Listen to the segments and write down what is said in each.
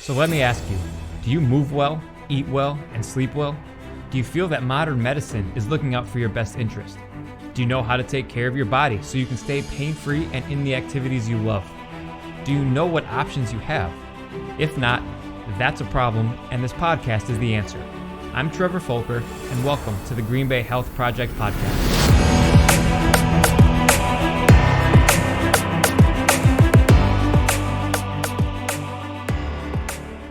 So let me ask you, do you move well, eat well, and sleep well? Do you feel that modern medicine is looking out for your best interest? Do you know how to take care of your body so you can stay pain-free and in the activities you love? Do you know what options you have? If not, that's a problem, and this podcast is the answer. I'm Trevor Folker, and welcome to the Green Bay Health Project podcast.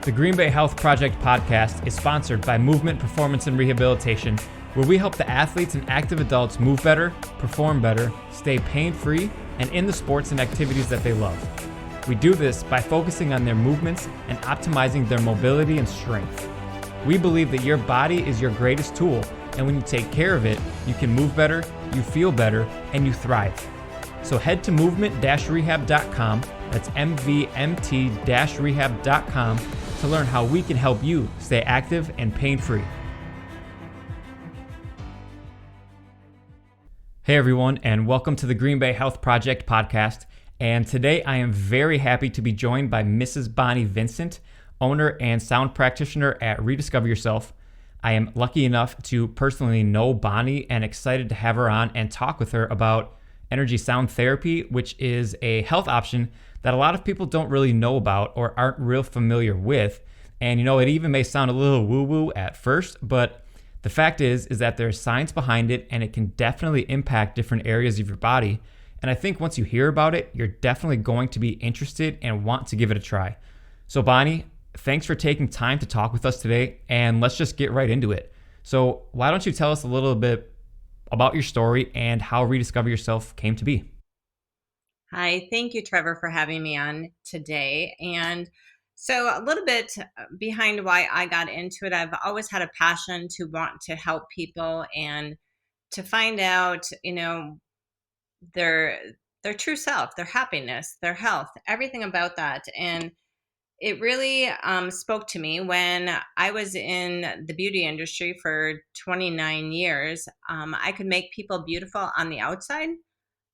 The Green Bay Health Project podcast is sponsored by Movement, Performance, and Rehabilitation, where we help the athletes and active adults move better, perform better, stay pain-free, and in the sports and activities that they love. We do this by focusing on their movements and optimizing their mobility and strength. We believe that your body is your greatest tool, and when you take care of it, you can move better, you feel better, and you thrive. So head to movement-rehab.com, that's mvmt-rehab.com, to learn how we can help you stay active and pain-free. Hey everyone, and welcome to the Green Bay Health Project podcast. And today I am very happy to be joined by Mrs. Bonnie Vincent, owner and sound practitioner at Rediscover Yourself. I am lucky enough to personally know Bonnie and excited to have her on and talk with her about energy sound therapy, which is a health option that a lot of people don't really know about or aren't real familiar with. And it even may sound a little woo-woo at first, but the fact is that there's science behind it and it can definitely impact different areas of your body. And I think once you hear about it, you're definitely going to be interested and want to give it a try. So Bonnie, thanks for taking time to talk with us today, and let's just get right into it. So why don't you tell us a little bit about your story and how Rediscover Yourself came to be? Hi, thank you, Trevor, for having me on today. And so a little bit behind why I got into it, I've always had a passion to want to help people and to find out, their true self, their happiness, their health, everything about that. And it really spoke to me when I was in the beauty industry for 29 years. I could make people beautiful on the outside,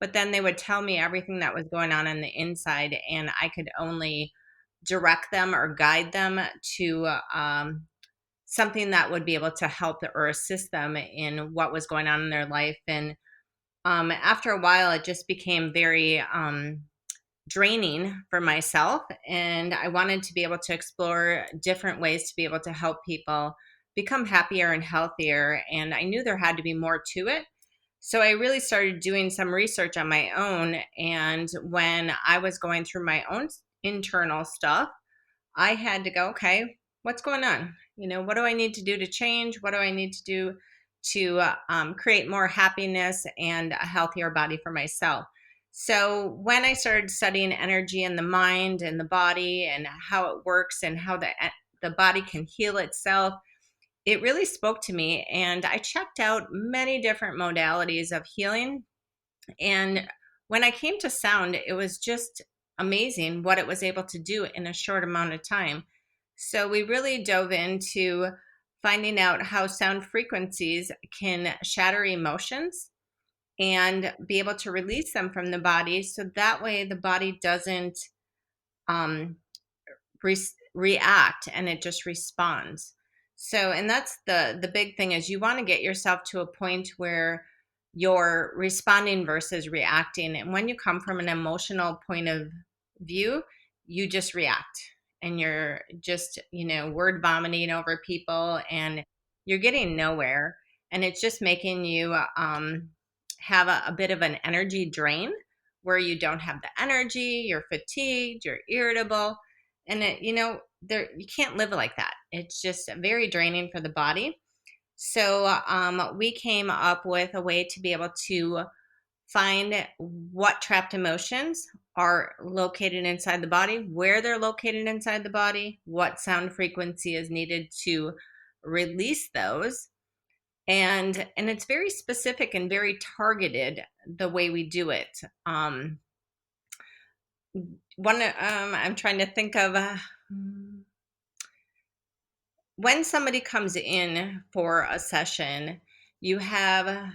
but then they would tell me everything that was going on the inside, and I could only direct them or guide them to something that would be able to help or assist them in what was going on in their life. And after a while, it just became very draining for myself, and I wanted to be able to explore different ways to be able to help people become happier and healthier. And I knew there had to be more to it. So I really started doing some research on my own. And when I was going through my own internal stuff, I had to go, okay, what's going on? What do I need to do to change? What do I need to do to create more happiness and a healthier body for myself? So when I started studying energy in the mind and the body and how it works and how the body can heal itself, it really spoke to me, and I checked out many different modalities of healing. And when I came to sound, it was just amazing what it was able to do in a short amount of time. So we really dove into finding out how sound frequencies can shatter emotions and be able to release them from the body, so that way the body doesn't react and it just responds. So, and that's the big thing, is you want to get yourself to a point where you're responding versus reacting. And when you come from an emotional point of view, you just react and you're just, word vomiting over people and you're getting nowhere. And it's just making you have a bit of an energy drain where you don't have the energy, you're fatigued, you're irritable. And you can't live like that. It's just very draining for the body. So we came up with a way to be able to find what trapped emotions are located inside the body, where they're located inside the body, what sound frequency is needed to release those. And it's very specific and very targeted the way we do it. I'm trying to think of when somebody comes in for a session, we have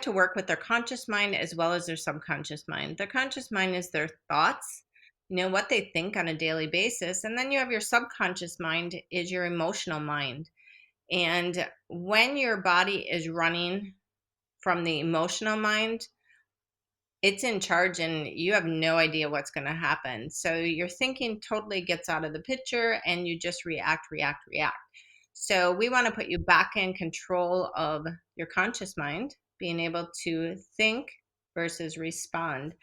to work with their conscious mind as well as their subconscious mind. Their conscious mind is their thoughts. what they think on a daily basis. And then you have your subconscious mind, is your emotional mind. And when your body is running from the emotional mind, it's in charge and you have no idea what's going to happen. So your thinking totally gets out of the picture and you just react, react, react. So we want to put you back in control of your conscious mind, being able to think versus respond.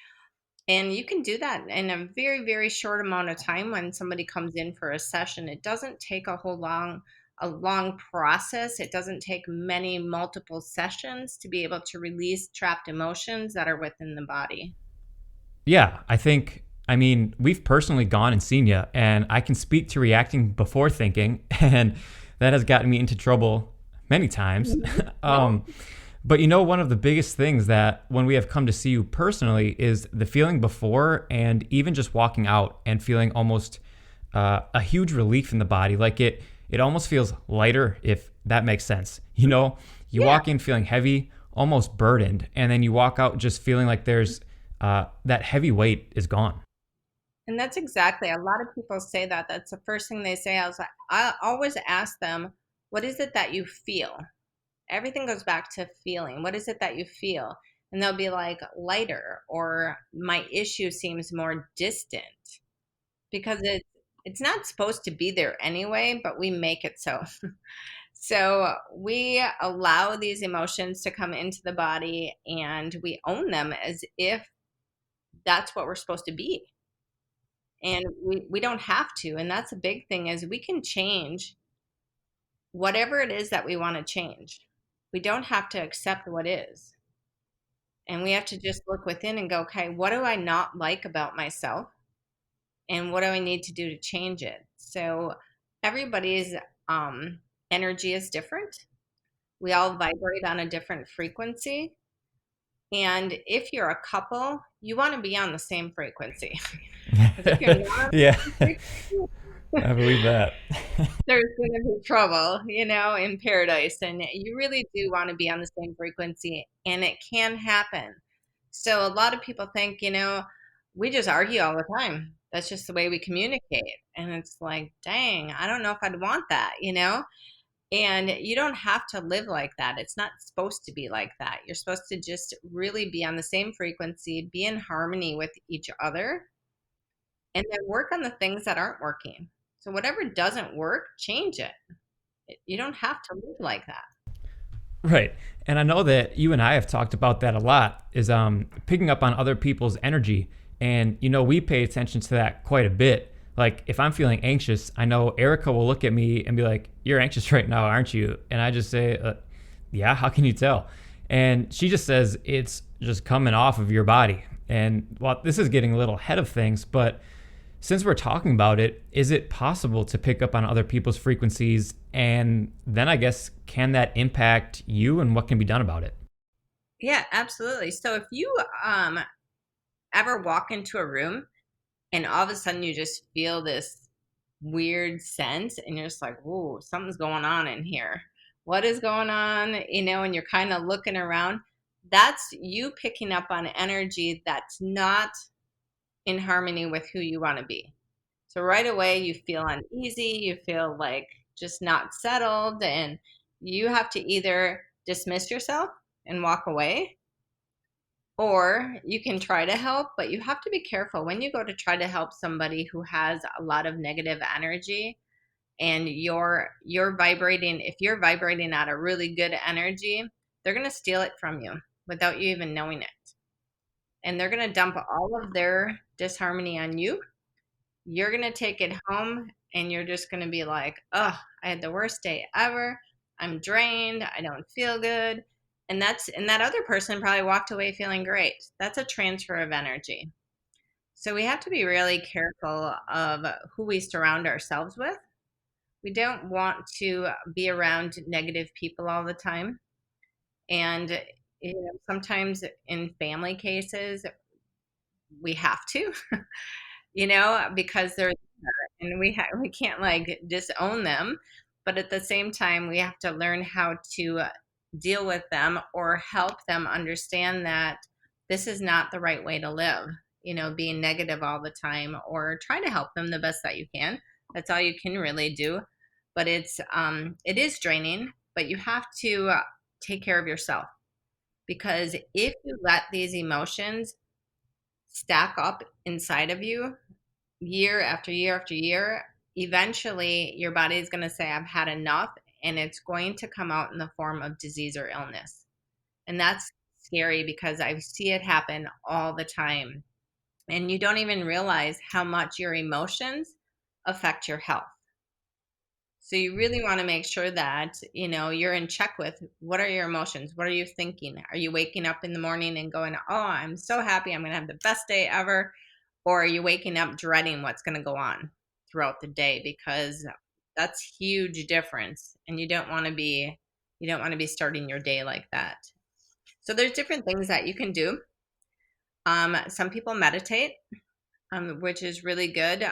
And you can do that in a very, very short amount of time when somebody comes in for a session. It doesn't take a long process. It doesn't take many multiple sessions to be able to release trapped emotions that are within the body. Yeah, I mean, we've personally gone and seen you, and I can speak to reacting before thinking, and that has gotten me into trouble many times. No. But one of the biggest things that when we have come to see you personally is the feeling before, and even just walking out and feeling almost a huge relief in the body. Like it almost feels lighter, if that makes sense. You Yeah. walk in feeling heavy, almost burdened, and then you walk out just feeling like there's that heavy weight is gone. And that's exactly, a lot of people say that. That's the first thing they say. I always ask them, what is it that you feel? Everything goes back to feeling. What is it that you feel? And they'll be like, lighter, or my issue seems more distant, because it's not supposed to be there anyway, but we make it so. So we allow these emotions to come into the body and we own them as if that's what we're supposed to be. And we don't have to. And that's a big thing, is we can change whatever it is that we want to change. We don't have to accept what is. And we have to just look within and go, okay, what do I not like about myself? And what do I need to do to change it? So everybody's um, energy is different. We all vibrate on a different frequency. And if you're a couple, you want to be on the same frequency. Because if you're not on Yeah, the same frequency, I believe that. there's going to be trouble, in paradise. And you really do want to be on the same frequency, and it can happen. So a lot of people think, we just argue all the time. That's just the way we communicate. And it's like, dang, I don't know if I'd want that. And you don't have to live like that. It's not supposed to be like that. You're supposed to just really be on the same frequency, be in harmony with each other, and then work on the things that aren't working. So whatever doesn't work, change it. You don't have to live like that. Right. And I know that you and I have talked about that a lot, is picking up on other people's energy. And we pay attention to that quite a bit. Like if I'm feeling anxious, I know Erica will look at me and be like, "You're anxious right now, aren't you?" And I just say, "Yeah, how can you tell?" And she just says, "It's just coming off of your body." And well, this is getting a little ahead of things, but since we're talking about it, is it possible to pick up on other people's frequencies? And then I guess, can that impact you, and what can be done about it? Yeah, absolutely. So if you ever walk into a room and all of a sudden you just feel this weird sense and you're just like, whoa, something's going on in here. What is going on? And you're kind of looking around. That's you picking up on energy that's not in harmony with who you want to be. So right away you feel uneasy, you feel like just not settled, and you have to either dismiss yourself and walk away, or you can try to help, but you have to be careful when you go to try to help somebody who has a lot of negative energy. And you're vibrating, if you're vibrating at a really good energy, they're going to steal it from you without you even knowing it. And they're going to dump all of their disharmony on you. You're going to take it home and you're just going to be like, oh, I had the worst day ever. I'm drained. I don't feel good. And that other person probably walked away feeling great. That's a transfer of energy. So we have to be really careful of who we surround ourselves with. We don't want to be around negative people all the time. And sometimes in family cases, we have to, because they're there, and we can't like disown them. But at the same time, we have to learn how to deal with them or help them understand that this is not the right way to live. being negative all the time, or try to help them the best that you can. That's all you can really do. But it is draining, but you have to take care of yourself, because if you let these emotions stack up inside of you year after year after year, eventually your body is going to say, I've had enough, and it's going to come out in the form of disease or illness. And that's scary, because I see it happen all the time. And you don't even realize how much your emotions affect your health. So you really want to make sure that, you're in check with, what are your emotions? What are you thinking? Are you waking up in the morning and going, oh, I'm so happy, I'm going to have the best day ever? Or are you waking up dreading what's going to go on throughout the day? Because that's huge difference. And you don't want to be starting your day like that. So there's different things that you can do. Some people meditate, which is really good.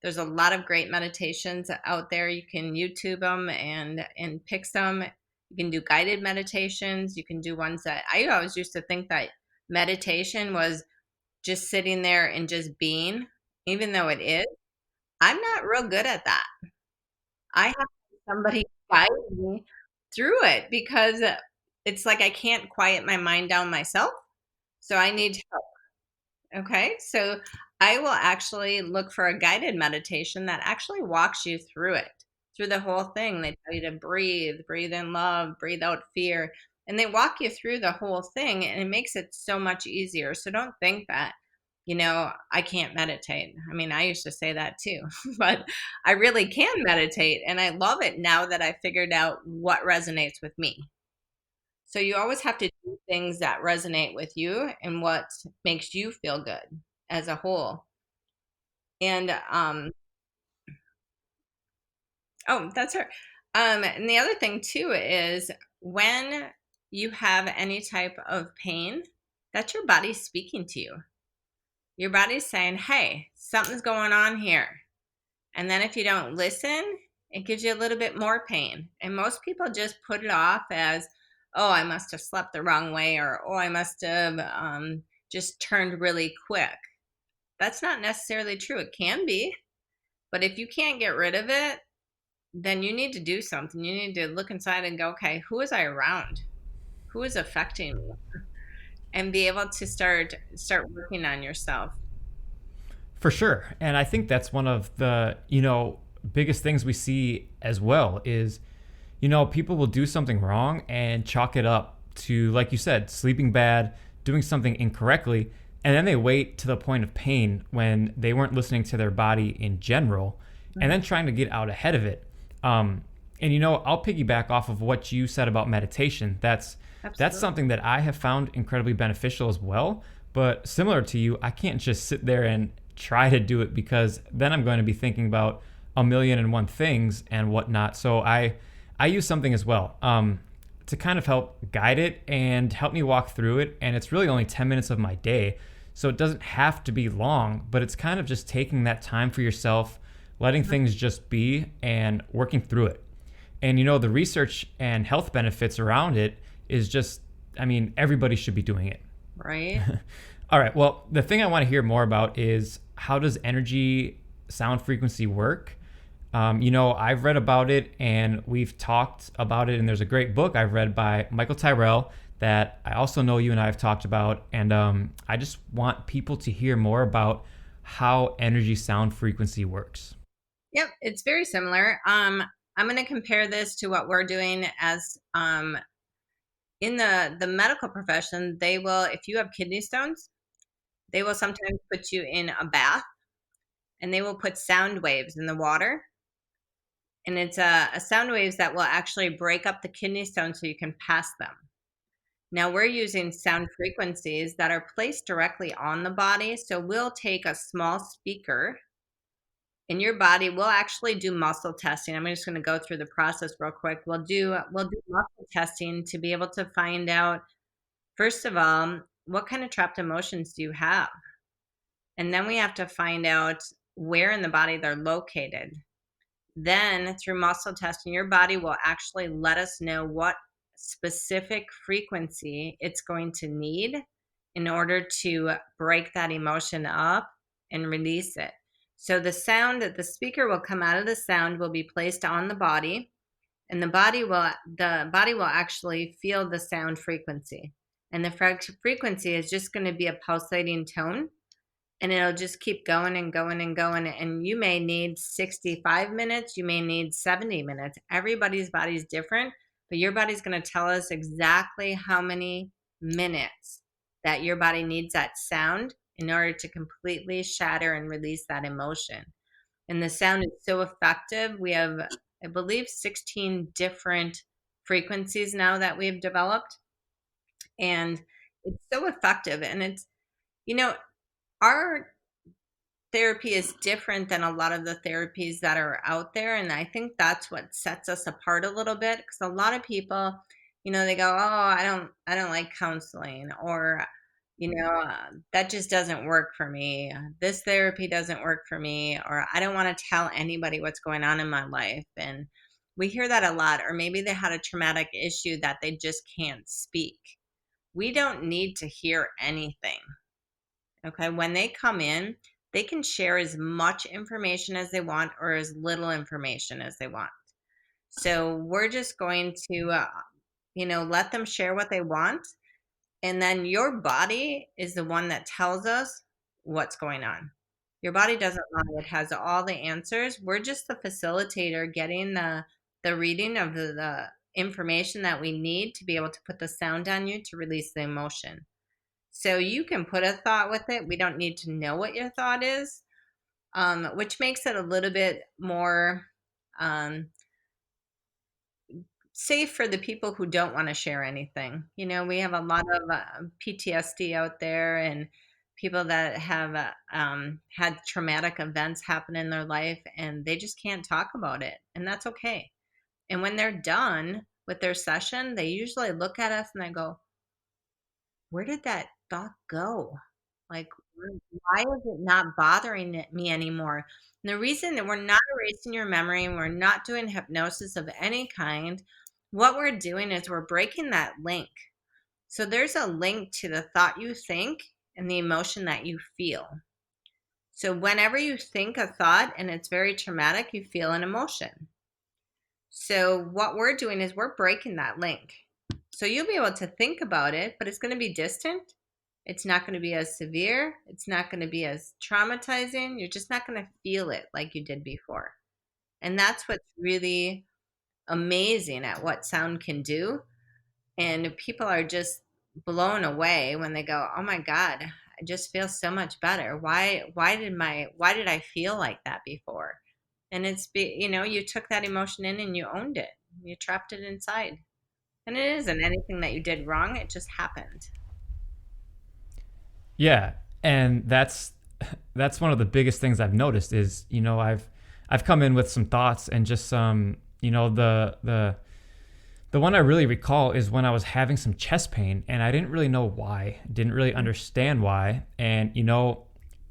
There's a lot of great meditations out there. You can YouTube them and pick some. You can do guided meditations. You can do ones that I always used to think that meditation was just sitting there and just being, even though it is. I'm not real good at that. I have somebody guide me through it, because it's like I can't quiet my mind down myself. So I need help. Okay. So I will actually look for a guided meditation that actually walks you through it, through the whole thing. They tell you to breathe in love, breathe out fear, and they walk you through the whole thing, and it makes it so much easier. So don't think that, I can't meditate. I mean, I used to say that too, but I really can meditate, and I love it now that I figured out what resonates with me. So you always have to do things that resonate with you and what makes you feel good as a whole. And oh, that's her. And the other thing too is, when you have any type of pain, that's your body speaking to you. Your body's saying, "Hey, something's going on here." And then if you don't listen, it gives you a little bit more pain. And most people just put it off as, oh, I must have slept the wrong way, or, oh, I must have just turned really quick. That's not necessarily true. It can be. But if you can't get rid of it, then you need to do something. You need to look inside and go, okay, who is I around? Who is affecting me? And be able to start working on yourself. For sure. And I think that's one of the, biggest things we see as well is, people will do something wrong and chalk it up to, like you said, sleeping bad, doing something incorrectly, and then they wait to the point of pain when they weren't listening to their body in general, and then trying to get out ahead of it. And I'll piggyback off of what you said about meditation. That's something that I have found incredibly beneficial as well. But similar to you, I can't just sit there and try to do it, because then I'm going to be thinking about a million and one things and whatnot. So I use something as well to kind of help guide it and help me walk through it. And it's really only 10 minutes of my day. So it doesn't have to be long, but it's kind of just taking that time for yourself, letting things just be and working through it. And the research and health benefits around it is just, everybody should be doing it. Right. All right. Well, the thing I want to hear more about is, how does energy sound frequency work? I've read about it and we've talked about it, and there's a great book I've read by Michael Tyrrell that I also know you and I have talked about. And I just want people to hear more about how energy sound frequency works. Yep. It's very similar. I'm going to compare this to what we're doing as in the medical profession. They will, if you have kidney stones, they will sometimes put you in a bath, and they will put sound waves in the water. And it's a sound waves that will actually break up the kidney stones so you can pass them. Now we're using sound frequencies that are placed directly on the body. So we'll take a small speaker in your body. We'll actually do muscle testing. I'm just going to go through the process real quick. We'll do muscle testing to be able to find out, first of all, what kind of trapped emotions do you have? And then we have to find out where in the body they're located. Then through muscle testing, your body will actually let us know what specific frequency it's going to need in order to break that emotion up and release it. So the speaker will come out of the sound will be placed on the body, and the body will actually feel the sound frequency. And the frequency is just going to be a pulsating tone, and it'll just keep going and going and going, and you may need 65 minutes, you may need 70 minutes. Everybody's body's different, but your body's going to tell us exactly how many minutes that your body needs that sound in order to completely shatter and release that emotion. And the sound is so effective. We have, I believe, 16 different frequencies now that we've developed, and it's so effective. And it's, you know, our therapy is different than a lot of the therapies that are out there, and I think that's what sets us apart a little bit, because a lot of people, they go, oh, I don't like counseling, or that just doesn't work for me, this therapy doesn't work for me, or I don't want to tell anybody what's going on in my life. And we hear that a lot. Or maybe they had a traumatic issue that they just can't speak. We don't need to hear anything. Okay, when they come in, they can share as much information as they want or as little information as they want. So we're just going to, let them share what they want. And then your body is the one that tells us what's going on. Your body doesn't lie, it has all the answers. We're just the facilitator getting the reading of the information that we need to be able to put the sound on you to release the emotion. So you can put a thought with it. We don't need to know what your thought is, which makes it a little bit more safe for the people who don't want to share anything. We have a lot of PTSD out there, and people that have had traumatic events happen in their life, and they just can't talk about it. And that's okay. And when they're done with their session, they usually look at us and they go, where did that thought go? Like, why is it not bothering me anymore? And the reason that we're not erasing your memory and we're not doing hypnosis of any kind, what we're doing is we're breaking that link. So there's a link to the thought you think and the emotion that you feel. So whenever you think a thought and it's very traumatic, you feel an emotion. So what we're doing is we're breaking that link. So you'll be able to think about it, but it's going to be distant. It's not going to be as severe. It's not going to be as traumatizing. You're just not going to feel it like you did before. And that's what's really amazing at what sound can do. And people are just blown away when they go, oh my God, I just feel so much better. Why did I feel like that before? And you took that emotion in and you owned it. You trapped it inside. And it isn't anything that you did wrong. It just happened. Yeah, and that's one of the biggest things I've noticed is, I've come in with some thoughts and just some, the one I really recall is when I was having some chest pain and I didn't really know why, didn't really understand why. And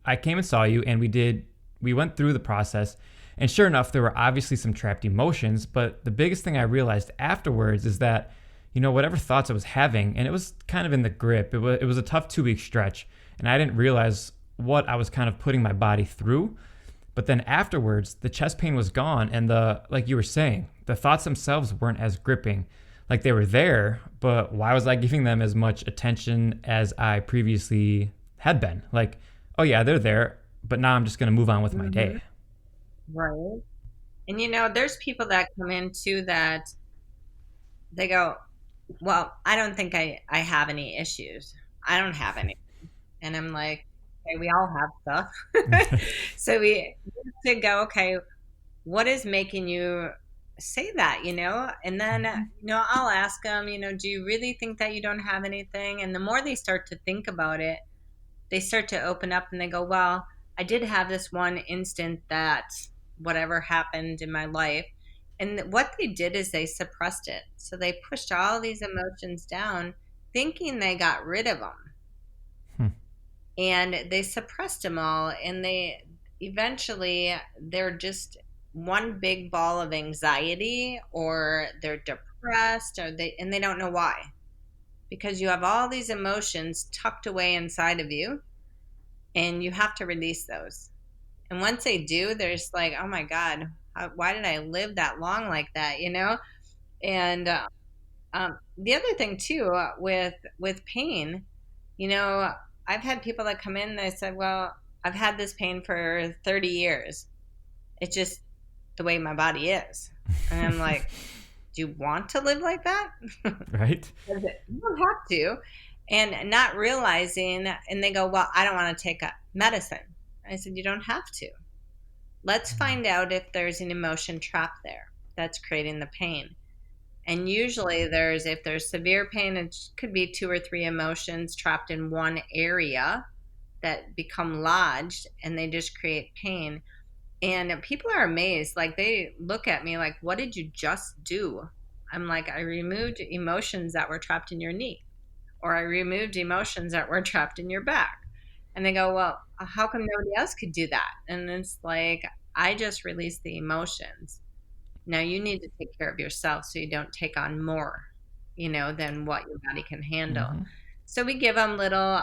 I came and saw you, and we went through the process, and sure enough, there were obviously some trapped emotions, but the biggest thing I realized afterwards is that whatever thoughts I was having, and it was kind of in the grip. It was a tough 2-week stretch, and I didn't realize what I was kind of putting my body through. But then afterwards, the chest pain was gone, and like you were saying, the thoughts themselves weren't as gripping. Like, they were there, but why was I giving them as much attention as I previously had been? Like, oh yeah, they're there, but now I'm just going to move on with my day. Right. And there's people that come in too that they go, well, I don't think I have any issues. I don't have any. And I'm like, okay, we all have stuff. So we have to go, okay, what is making you say that, And then, I'll ask them, do you really think that you don't have anything? And the more they start to think about it, they start to open up and they go, well, I did have this one instant that whatever happened in my life. And what they did is they suppressed it. So they pushed all these emotions down, thinking they got rid of them. Hmm. And they suppressed them all. And they're just one big ball of anxiety, or they're depressed, and they don't know why. because you have all these emotions tucked away inside of you, and you have to release those. And once they do, there's like, oh my God, why did I live that long like that? And the other thing too, with pain, you know, I've had people that come in and they said, well, I've had this pain for 30 years. It's just the way my body is. And I'm like, do you want to live like that? Right? You don't have to. And not realizing, and they go, well, I don't want to take a medicine. I said, you don't have to. Let's find out if there's an emotion trapped there that's creating the pain. And usually if there's severe pain, it could be two or three emotions trapped in one area that become lodged, and they just create pain. And people are amazed. Like, they look at me like, what did you just do? I'm like, I removed emotions that were trapped in your knee, or I removed emotions that were trapped in your back. And they go, well, how come nobody else could do that? And it's like, I just released the emotions. Now you need to take care of yourself so you don't take on more, than what your body can handle. Mm-hmm. So we give them little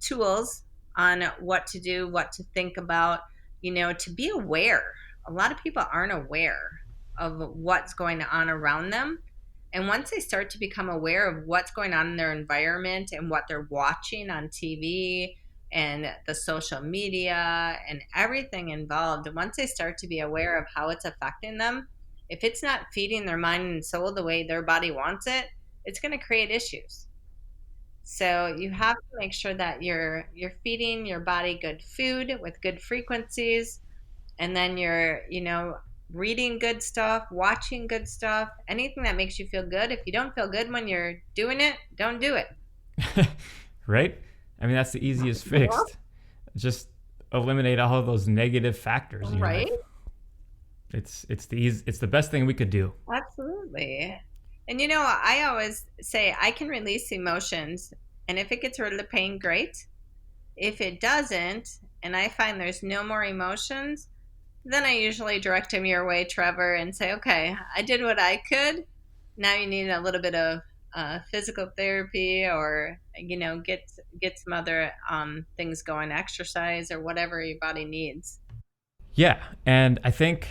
tools on what to do, what to think about, to be aware. A lot of people aren't aware of what's going on around them. And once they start to become aware of what's going on in their environment and what they're watching on TV and the social media and everything involved, once they start to be aware of how it's affecting them, if it's not feeding their mind and soul the way their body wants it, it's going to create issues. So you have to make sure that you're feeding your body good food with good frequencies, and then you're, reading good stuff, watching good stuff, anything that makes you feel good. If you don't feel good when you're doing it, don't do it. Right? I mean, that's the easiest fix. Just eliminate all of those negative factors in your Right? life. It's the best thing we could do. Absolutely. And I always say I can release emotions, and if it gets rid of the pain, great. If it doesn't, and I find there's no more emotions, then I usually direct them your way, Trevor, and say, okay, I did what I could. Now you need a little bit of physical therapy, or get some other things going, exercise or whatever your body needs. Yeah, and I think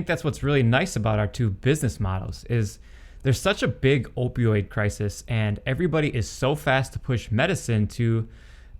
that's what's really nice about our two business models is there's such a big opioid crisis, and everybody is so fast to push medicine to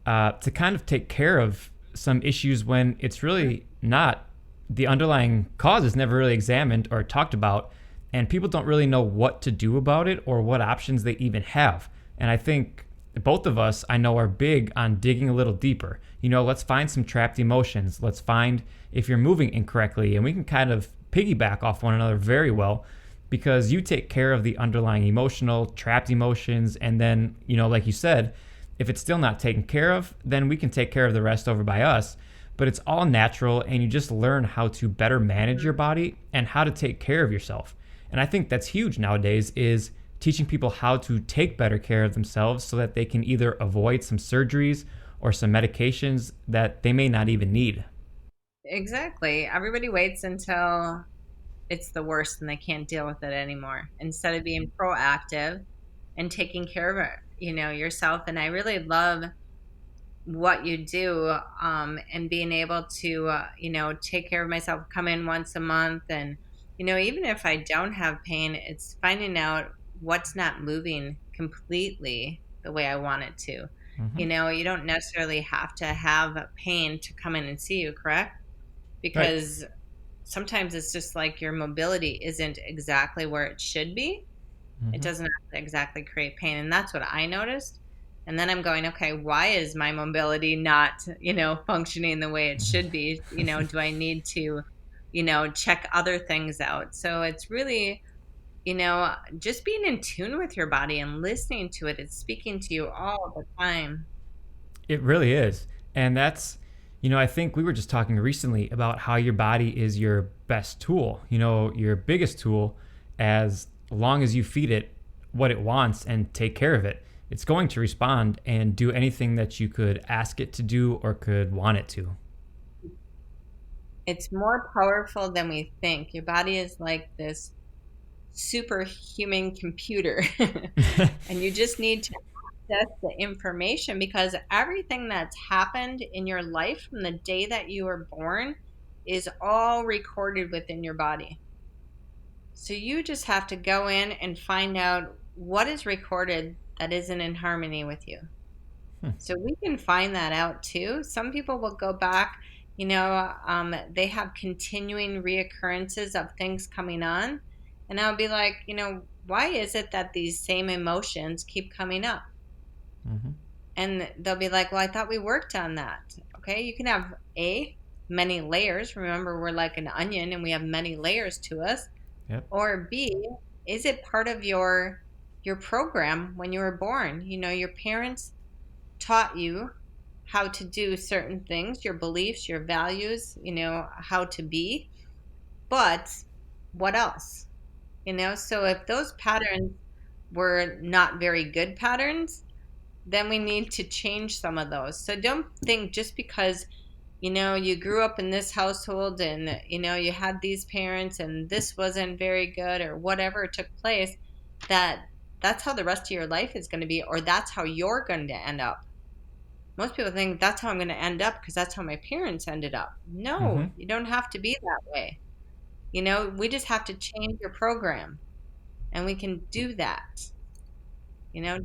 kind of take care of some issues when it's really not. The underlying cause is never really examined or talked about, and people don't really know what to do about it or what options they even have. And I think both of us, I know, are big on digging a little deeper. Let's find some trapped emotions. Let's find if you're moving incorrectly, and we can kind of piggyback off one another very well because you take care of the underlying emotional, trapped emotions, and then, like you said, if it's still not taken care of, then we can take care of the rest over by us. But it's all natural, and you just learn how to better manage your body and how to take care of yourself. And I think that's huge nowadays is teaching people how to take better care of themselves so that they can either avoid some surgeries or some medications that they may not even need. Exactly. Everybody waits until it's the worst and they can't deal with it anymore instead of being proactive and taking care of it, yourself. And I really love what you do, and being able to take care of myself, come in once a month, and even if I don't have pain, it's finding out what's not moving completely the way I want it to. Mm-hmm. You don't necessarily have to have pain to come in and see you, correct? Right. Because sometimes it's just like your mobility isn't exactly where it should be. It Mm-hmm. doesn't have to exactly create pain, and that's what I noticed. And then I'm going, okay, why is my mobility not, functioning the way it should be? Do I need to, check other things out? So it's really, just being in tune with your body and listening to it. It's speaking to you all the time. It really is. And I think we were just talking recently about how your body is your best tool, your biggest tool, as long as you feed it what it wants and take care of it. It's going to respond and do anything that you could ask it to do or could want it to. It's more powerful than we think. Your body is like this superhuman computer. And you just need to access the information because everything that's happened in your life from the day that you were born is all recorded within your body. So you just have to go in and find out what is recorded that isn't in harmony with you. So we can find that out too. Some people will go back, they have continuing reoccurrences of things coming on. And I'll be like, why is it that these same emotions keep coming up? Mm-hmm. And they'll be like, well, I thought we worked on that. Okay, you can have many layers. Remember, we're like an onion and we have many layers to us. Yep. Or B, is it part of your program when you were born? Your parents taught you how to do certain things, your beliefs, your values, how to be. But what else? So if those patterns were not very good patterns, then we need to change some of those. So don't think just because you grew up in this household and you had these parents and this wasn't very good or whatever took place, that's how the rest of your life is going to be, or that's how you're going to end up. Most people think that's how I'm going to end up because that's how my parents ended up. No, Mm-hmm. you don't have to be that way. We just have to change your program, and we can do that.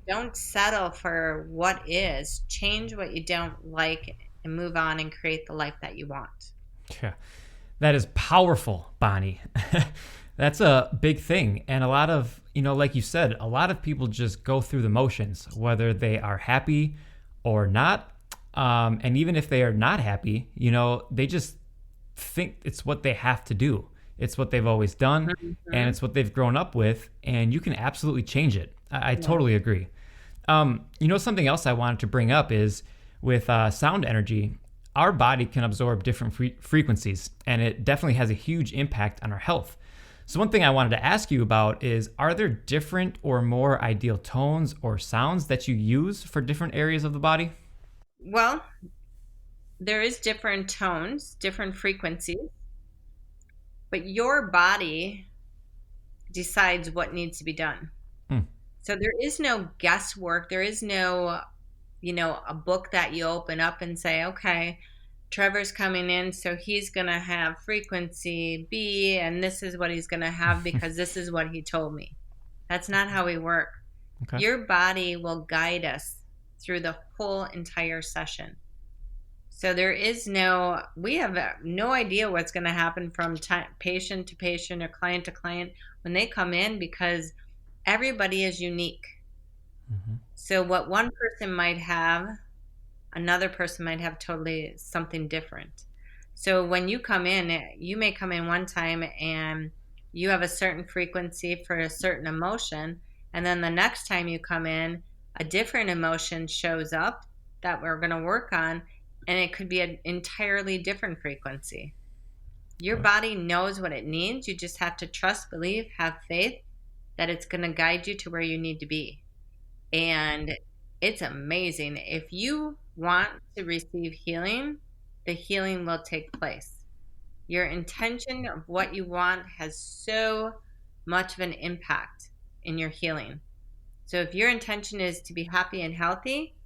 Don't settle for what is. Change what you don't like and move on and create the life that you want. Yeah. That is powerful, Bonnie. That's a big thing. And a lot of, like you said, a lot of people just go through the motions, whether they are happy or not. And even if they are not happy, they just think it's what they have to do. It's what they've always done, and it's what they've grown up with, and you can absolutely change it. I totally agree. Something else I wanted to bring up is with sound energy, our body can absorb different frequencies, and it definitely has a huge impact on our health. So one thing I wanted to ask you about is, are there different or more ideal tones or sounds that you use for different areas of the body? Well, there is different tones, different frequencies, but your body decides what needs to be done. So there is no guesswork. There is no, a book that you open up and say, okay, Trevor's coming in, so he's going to have frequency B, and this is what he's going to have because this is what he told me. That's not how we work. Okay. Your body will guide us through the whole entire session. So we have no idea what's going to happen from patient to patient or client to client when they come in because everybody is unique. Mm-hmm. So what one person might have, another person might have totally something different. So when you come in, you may come in one time and you have a certain frequency for a certain emotion. And then the next time you come in, a different emotion shows up that we're going to work on. And it could be an entirely different frequency. Your body knows what it needs. You just have to trust, believe, have faith that it's going to guide you to where you need to be. And it's amazing. If you want to receive healing, the healing will take place. Your intention of what you want has so much of an impact in your healing. So if your intention is to be happy and healthy,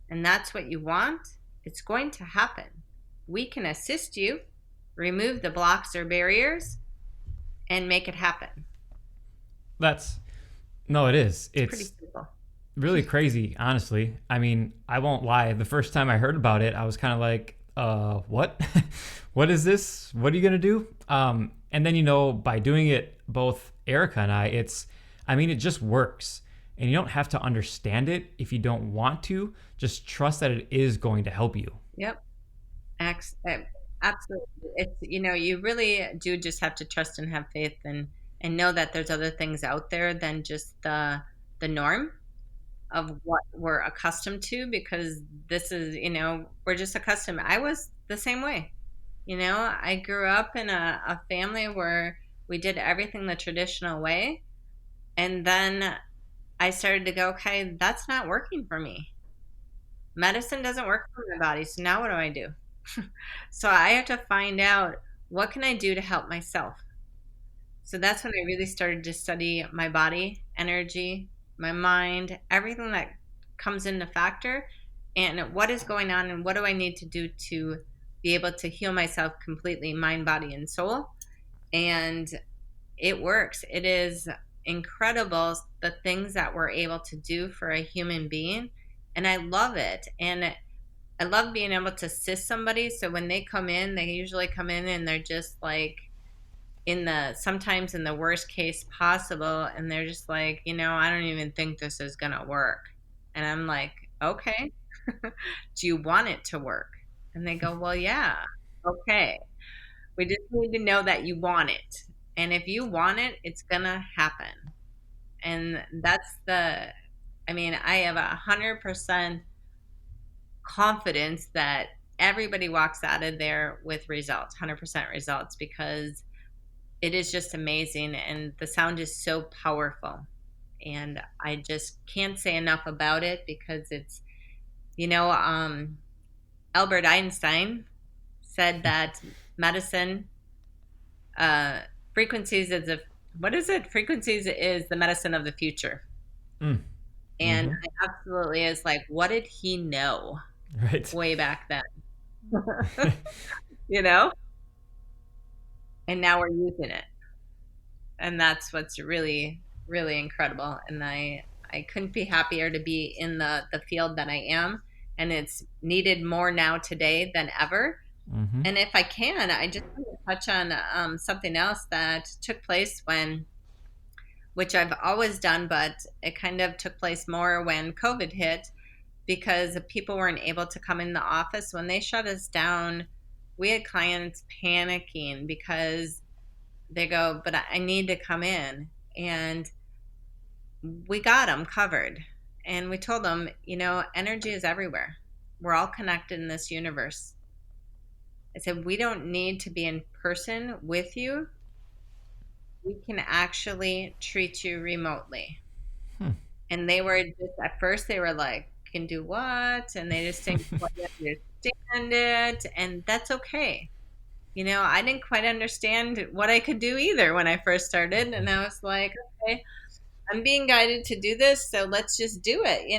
and that's what you want, it's going to happen. We can assist you, remove the blocks or barriers, and make it happen. No, it is. It's pretty simple. Really crazy, honestly. I mean, I won't lie. The first time I heard about it, I was kind of like, what? What is this? What are you going to do? And then, by doing it, both Erica and it just works. And you don't have to understand it if you don't want to. Just trust that it is going to help you. Yep. Absolutely. It's, you really do just have to trust and have faith and know that there's other things out there than just the norm of what we're accustomed to, because this is, we're just accustomed. I was the same way. I grew up in a family where we did everything the traditional way. And then I started to go, okay, that's not working for me. Medicine doesn't work for my body. So now what do I do? So I have to find out, what can I do to help myself? So that's when I really started to study my body, energy, my mind, everything that comes into factor, and what is going on, and what do I need to do to be able to heal myself completely, mind, body, and soul. And it works. It is incredible the things that we're able to do for a human being. And I love it. And I love being able to assist somebody. So when they come in, they usually come in and they're just like sometimes in the worst case possible. And they're just like, I don't even think this is going to work. And I'm like, okay, do you want it to work? And they go, well, yeah. Okay. We just need to know that you want it. And if you want it, it's going to happen. And I have 100% confidence that everybody walks out of there with results, 100% results, because it is just amazing. And the sound is so powerful. And I just can't say enough about it because it's, Albert Einstein said that medicine, frequencies is what is it? Frequencies is the medicine of the future. Mm. And it absolutely is like, what did he know Right. way back then? you know? And now we're using it. And that's what's really, really incredible. And I couldn't be happier to be in the field that I am. And it's needed more now today than ever. Mm-hmm. And if I can, I just want to touch on something else that took place which I've always done, but it kind of took place more when COVID hit because people weren't able to come in the office. When they shut us down, we had clients panicking because they go, but I need to come in. And we got them covered. And we told them, energy is everywhere. We're all connected in this universe. I said, we don't need to be in person with you. We can actually treat you remotely. And they were just, at first they were like, can do what? And they just didn't quite understand it. And that's okay. I didn't quite understand what I could do either when I first started. And I was like, okay, I'm being guided to do this. So let's just do it,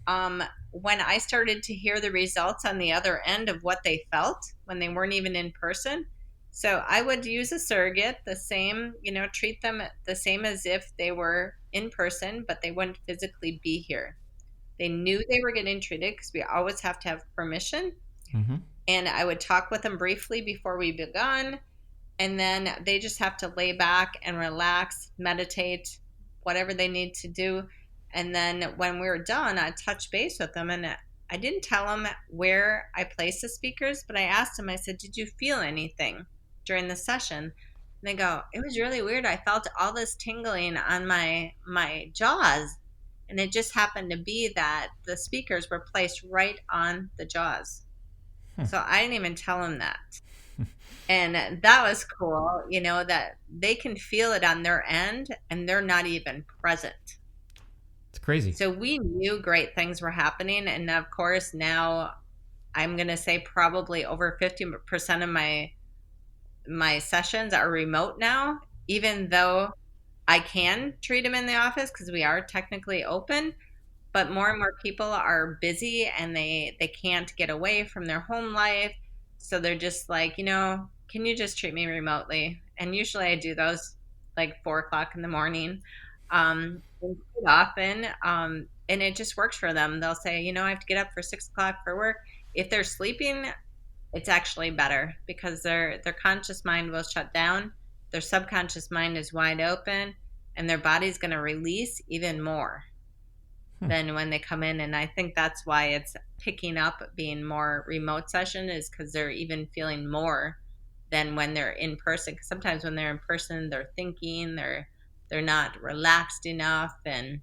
And when I started to hear the results on the other end of what they felt when they weren't even in person. So I would use a surrogate, the same, treat them the same as if they were in person, but they wouldn't physically be here. They knew they were getting treated because we always have to have permission. Mm-hmm. And I would talk with them briefly before we begun. And then they just have to lay back and relax, meditate, whatever they need to do. And then when we were done, I'd touch base with them. And I didn't tell them where I placed the speakers, but I asked them, I said, did you feel anything during the session? And they go, it was really weird. I felt all this tingling on my jaws. And it just happened to be that the speakers were placed right on the jaws. So I didn't even tell them that. And that was cool, that they can feel it on their end and they're not even present. It's crazy. So we knew great things were happening. And of course, now I'm going to say probably over 50% of my sessions are remote now, even though I can treat them in the office because we are technically open. But more and more people are busy and they can't get away from their home life. So they're just like, can you just treat me remotely? And usually I do those like 4:00 in the morning. Quite often, and it just works for them. They'll say, I have to get up for 6:00 for work. If they're sleeping, it's actually better because their conscious mind will shut down. Their subconscious mind is wide open and their body's going to release even more than when they come in. And I think that's why it's picking up being more remote session is because they're even feeling more than when they're in person. Because sometimes when they're in person, they're thinking, they're not relaxed enough, and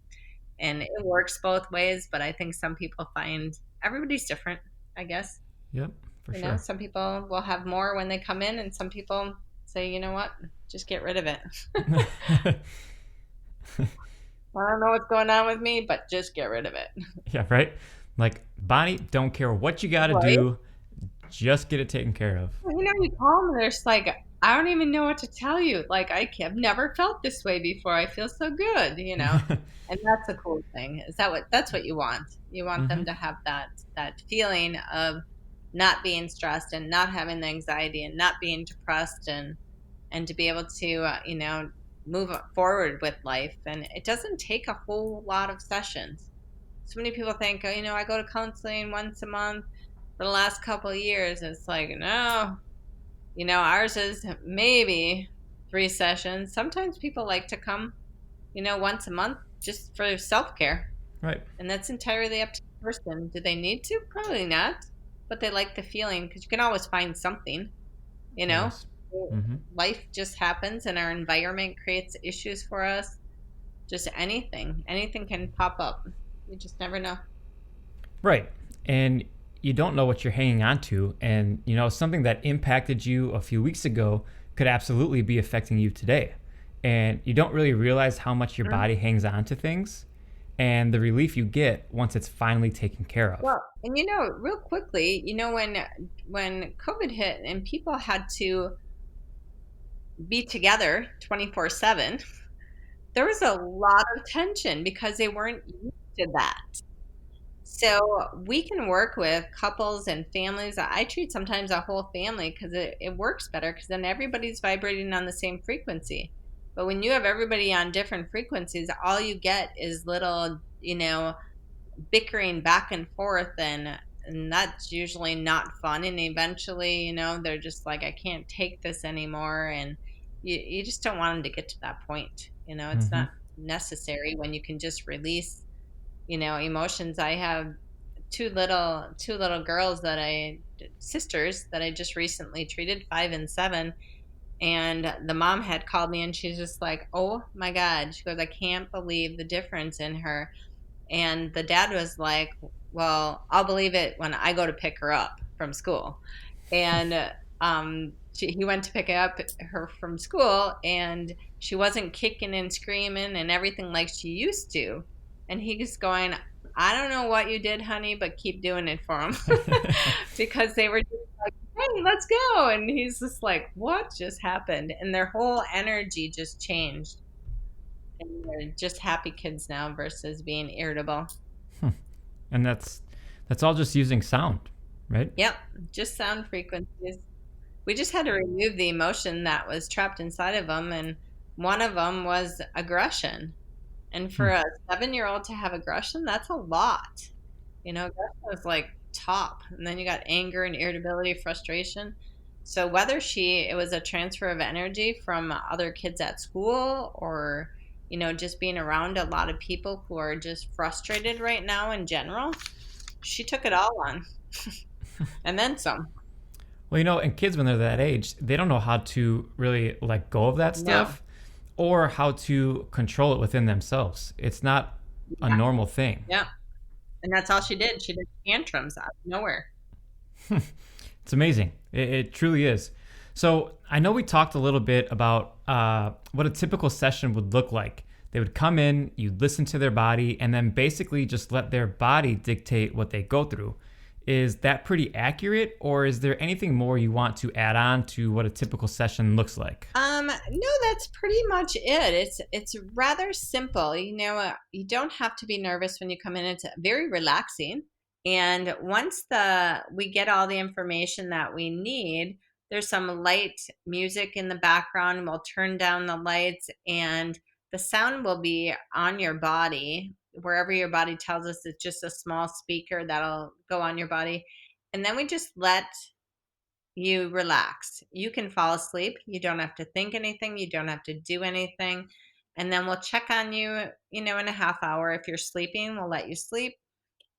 it works both ways. But I think some people find everybody's different, I guess. Yep, for sure. Some people will have more when they come in, and some people say, you know what, just get rid of it. I don't know what's going on with me, but just get rid of it. Yeah, right? Like, Bonnie, don't care what you got to do. Just get it taken care of. You call them, they're just like, I don't even know what to tell you. Like I've never felt this way before. I feel so good, you know. And that's a cool thing. Is that what that's what you want? You want them Hmm. to have that feeling of not being stressed and not having the anxiety and not being depressed and to be able to move forward with life. And it doesn't take a whole lot of sessions. So many people think, oh, I go to counseling once a month for the last couple of years. It's like, no, ours is maybe 3 sessions. Sometimes people like to come, once a month just for self care. Right. And that's entirely up to the person. Do they need to? Probably not. But they like the feeling because you can always find something, you know. Yes. Hmm. Life just happens and our environment creates issues for us. Just anything. Anything can pop up. You just never know. Right. And you don't know what you're hanging on to. And, something that impacted you a few weeks ago could absolutely be affecting you today. And you don't really realize how much your Mhm. body hangs on to things and the relief you get once it's finally taken care of. Well, and real quickly, when COVID hit and people had to be together 24/7, there was a lot of tension because they weren't used to that. So we can work with couples and families. I treat sometimes a whole family because it works better because then everybody's vibrating on the same frequency. But when you have everybody on different frequencies, all you get is little, bickering back and forth, and that's usually not fun. And eventually, they're just like, I can't take this anymore. And you just don't want them to get to that point. It's Hmm. not necessary when you can just release emotions. I have two little girls sisters that I just recently treated, 5 and 7, and the mom had called me and she's just like, oh my god, she goes, I can't believe the difference in her. And the dad was like, well, I'll believe it when I go to pick her up from school. And he went to pick up her from school, and she wasn't kicking and screaming and everything like she used to. And he's going, I don't know what you did, honey, but keep doing it for him. Because they were just like, hey, let's go. And he's just like, what just happened? And their whole energy just changed. And they're just happy kids now versus being irritable. And that's all just using sound, right? Yep, just sound frequencies. We just had to remove the emotion that was trapped inside of them, and one of them was aggression. And for Hmm. a 7-year-old to have aggression, that's a lot. Aggression is like top, and then you got anger and irritability, frustration. So whether it was a transfer of energy from other kids at school, or just being around a lot of people who are just frustrated right now in general, she took it all on, and then some. Well, and kids, when they're that age, they don't know how to really let go of that No. stuff or how to control it within themselves. It's not a Yeah. normal thing. Yeah. And that's all she did. She did tantrums out of nowhere. It's amazing. It truly is. So I know we talked a little bit about what a typical session would look like. They would come in, you'd listen to their body, and then basically just let their body dictate what they go through. Is that pretty accurate, or is there anything more you want to add on to what a typical session looks like? No, that's pretty much it. It's rather simple. You don't have to be nervous when you come in. It's very relaxing. And once we get all the information that we need, there's some light music in the background. We'll turn down the lights, and the sound will be on your body. Wherever your body tells us, it's just a small speaker that'll go on your body. And then we just let you relax. You can fall asleep. You don't have to think anything. You don't have to do anything. And then we'll check on you, in a half hour. If you're sleeping, we'll let you sleep.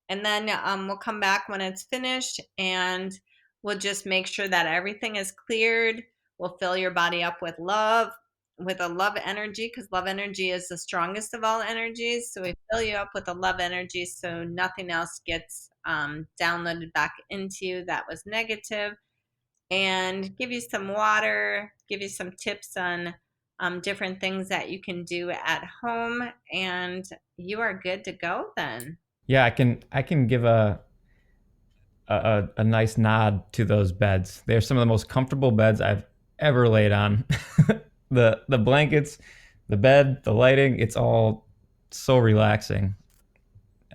And then we'll come back when it's finished, and we'll just make sure that everything is cleared. We'll fill your body up with a love energy, because love energy is the strongest of all energies. So we fill you up with a love energy so nothing else gets downloaded back into you that was negative, and give you some water, give you some tips on different things that you can do at home, and you are good to go then. Yeah, I can give a nice nod to those beds. They're some of the most comfortable beds I've ever laid on. The blankets, the bed, the lighting, it's all so relaxing.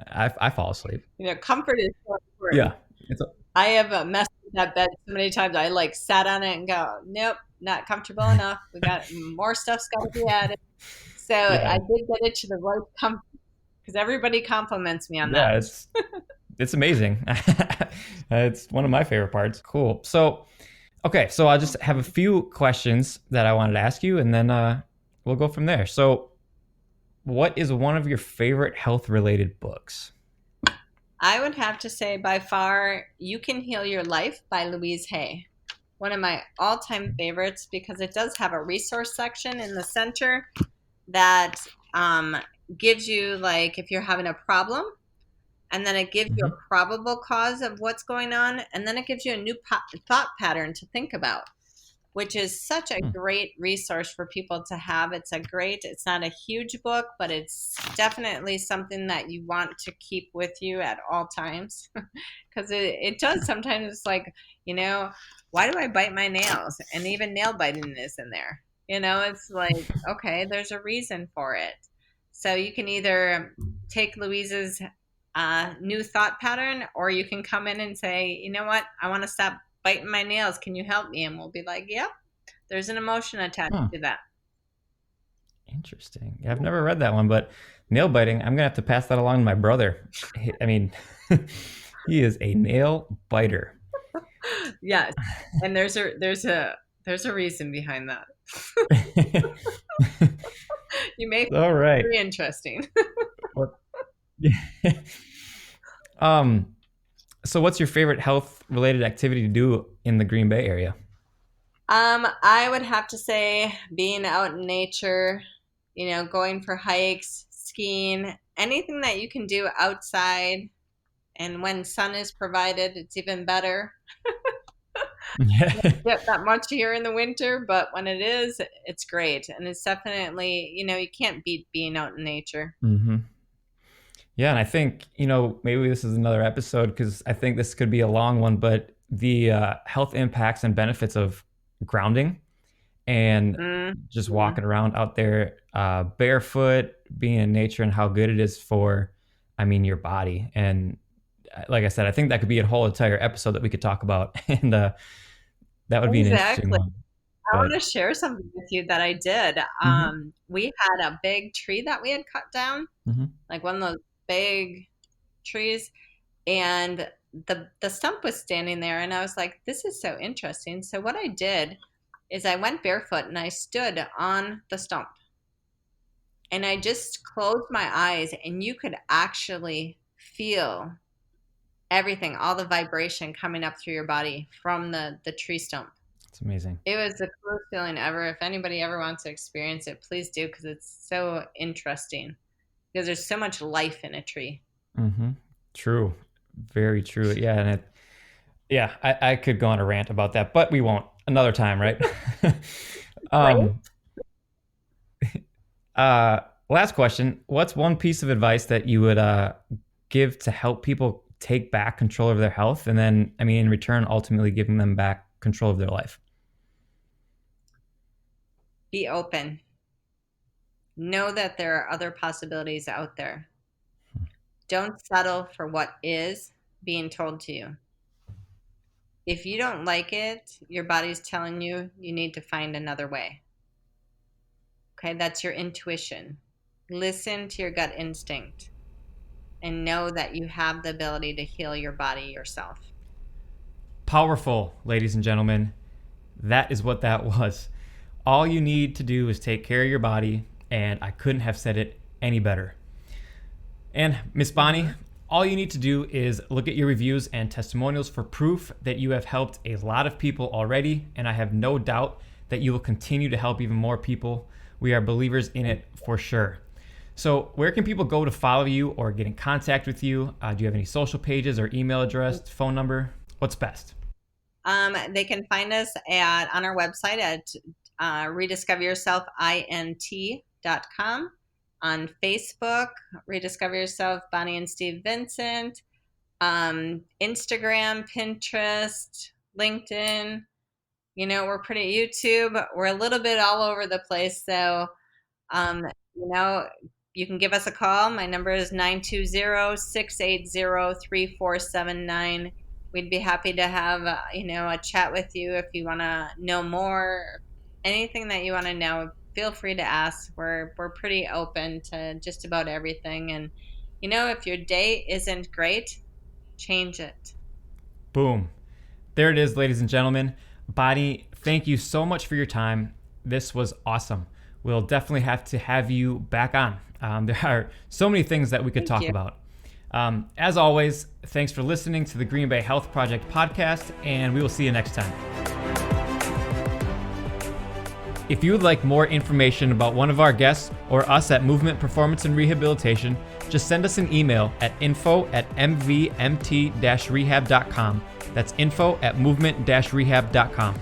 I fall asleep. Comfort is so important. Yeah. It's I have messed with that bed so many times. I like sat on it and go, nope, not comfortable enough. We got more stuff's got to be added. So I yeah. did get it to the right comfort because everybody compliments me on that. Yeah, it's amazing. It's one of my favorite parts. Cool. So, okay, so I just have a few questions that I wanted to ask you, and then we'll go from there. So, what is one of your favorite health-related books? I would have to say by far, You Can Heal Your Life by Louise Hay. One of my all-time favorites because it does have a resource section in the center that um, gives you, like, if you're having a problem, and then it gives you Hmm. a probable cause of what's going on, and then it gives you a new thought pattern to think about, which is such a great resource for people to have. It's not a huge book, but it's definitely something that you want to keep with you at all times. Because it does sometimes, it's like, why do I bite my nails? And even nail biting is in there. It's like, okay, there's a reason for it. So you can either take Louise's new thought pattern, or you can come in and say, you know what, I want to stop biting my nails. Can you help me? And we'll be like, yep, there's an emotion attached Huh. to that. Interesting. Yeah, I've never read that one, but nail biting, I'm gonna have to pass that along to my brother. I mean, he is a nail biter. Yes. And there's a reason behind that. You make it All right. very interesting. What? um. So, what's your favorite health-related activity to do in the Green Bay area? I would have to say being out in nature, going for hikes, skiing, anything that you can do outside. And when sun is provided, it's even better. Yeah. Get that much here in the winter, but when it is, it's great. And it's definitely, you can't beat being out in nature. Hmm. Yeah, and I think maybe this is another episode because I think this could be a long one, but the health impacts and benefits of grounding and just Mhm. walking around out there barefoot, being in nature, and how good it is for, I mean, your body. And like I said, I think that could be a whole entire episode that we could talk about, and that would be an interesting Exactly. one. I want But to share something with you that I did. hmm. We had a big tree that we had cut down, Hmm. like one of those big trees, and the stump was standing there, and I was like, this is so interesting. So what I did is I went barefoot and I stood on the stump, and I just closed my eyes, and you could actually feel everything, all the vibration coming up through your body from the tree stump. It's amazing. It was the coolest feeling ever. If anybody ever wants to experience it, please do, because it's so interesting. Because there's so much life in a tree. Hmm. True, very true. Yeah, and yeah, I could go on a rant about that, but we won't. Another time, right? Right? um, uh, Last question. What's one piece of advice that you would give to help people take back control of their health, and then, I mean, in return, ultimately giving them back control of their life? Be open. Know that there are other possibilities out there. Don't settle for what is being told to you. If you don't like it, your body's telling you you need to find another way. Okay, that's your intuition. Listen to your gut instinct and know that you have the ability to heal your body yourself. Powerful, ladies and gentlemen. That is what that was. All you need to do is take care of your body, and I couldn't have said it any better. And Miss Bonnie, Hmm. all you need to do is look at your reviews and testimonials for proof that you have helped a lot of people already, and I have no doubt that you will continue to help even more people. We are believers in it for sure. So, where can people go to follow you or get in contact with you? Do you have any social pages or email address, phone number? What's best? They can find us on our website at rediscoveryourselfint.com, on Facebook, Rediscover Yourself, Bonnie and Steve Vincent, Instagram, Pinterest, LinkedIn. We're pretty YouTube. We're a little bit all over the place. So, um, you know, you can give us a call. My number is 920-680-3479. We'd be happy to have, a chat with you if you want to know more. Anything that you want to know, feel free to ask. We're pretty open to just about everything. And, if your day isn't great, change it. Boom. There it is, ladies and gentlemen. Bonnie, thank you so much for your time. This was awesome. We'll definitely have to have you back on. There are so many things that we could talk about. As always, thanks for listening to the Green Bay Health Project podcast, and we will see you next time. If you would like more information about one of our guests or us at Movement Performance and Rehabilitation, just send us an email at info@mvmt-rehab.com. That's info@movement-rehab.com.